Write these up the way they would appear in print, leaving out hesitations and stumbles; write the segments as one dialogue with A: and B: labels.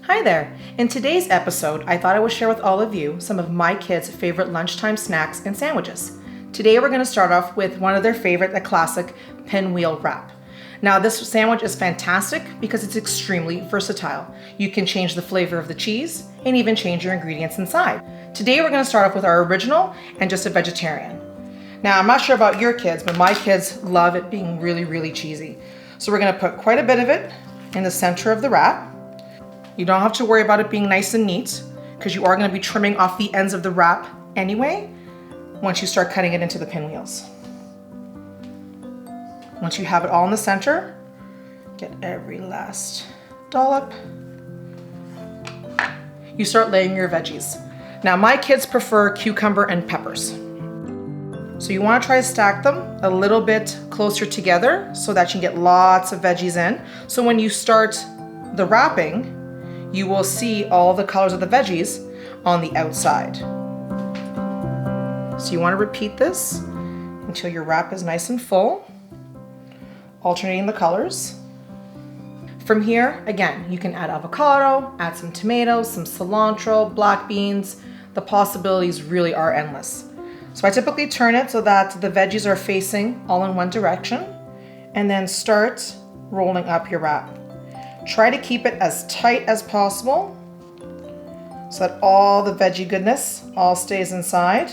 A: Hi there! In today's episode, I thought I would share with all of you some of my kids' favorite lunchtime snacks and sandwiches. Today we're going to start off with one of their favorite, a classic pinwheel wrap. Now this sandwich is fantastic because it's extremely versatile. You can change the flavor of the cheese and even change your ingredients inside. Today we're going to start off with our original and just a vegetarian. Now I'm not sure about your kids, but my kids love it being really cheesy. So we're going to put quite a bit of it in the center of the wrap. You don't have to worry about it being nice and neat because you are going to be trimming off the ends of the wrap anyway once you start cutting it into the pinwheels. Once you have it all in the center, get every last dollop. You start laying your veggies. Now my kids prefer cucumber and peppers. So you want to try to stack them a little bit closer together so that you can get lots of veggies in. So when you start the wrapping, you will see all the colors of the veggies on the outside. So you want to repeat this until your wrap is nice and full, alternating the colors. From here, again, you can add avocado, add some tomatoes, some cilantro, black beans. The possibilities really are endless. So I typically turn it so that the veggies are facing all in one direction and then start rolling up your wrap. Try to keep it as tight as possible so that all the veggie goodness all stays inside.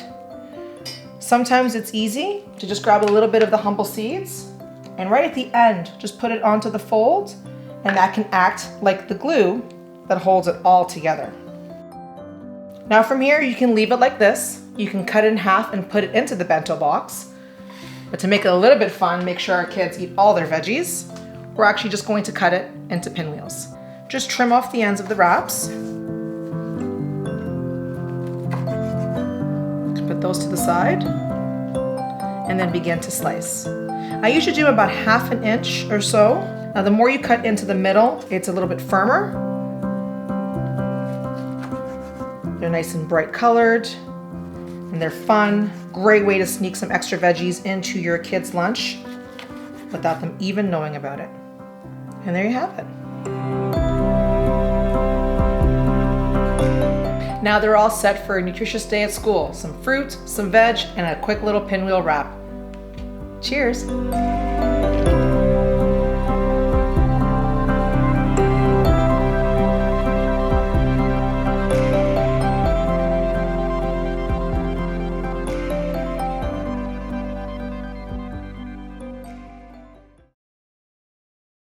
A: Sometimes it's easy to just grab a little bit of the humble seeds and right at the end, just put it onto the fold, and that can act like the glue that holds it all together. Now from here, you can leave it like this. You can cut it in half and put it into the bento box. But to make it a little bit fun, make sure our kids eat all their veggies. We're actually just going to cut it into pinwheels. Just trim off the ends of the wraps. Put those to the side and then begin to slice. I usually do about 1/2 inch or so. Now the more you cut into the middle, it's a little bit firmer. They're nice and bright colored and they're fun. Great way to sneak some extra veggies into your kids' lunch without them even knowing about it. And there you have it. Now they're all set for a nutritious day at school. Some fruit, some veg, and a quick little pinwheel wrap. Cheers.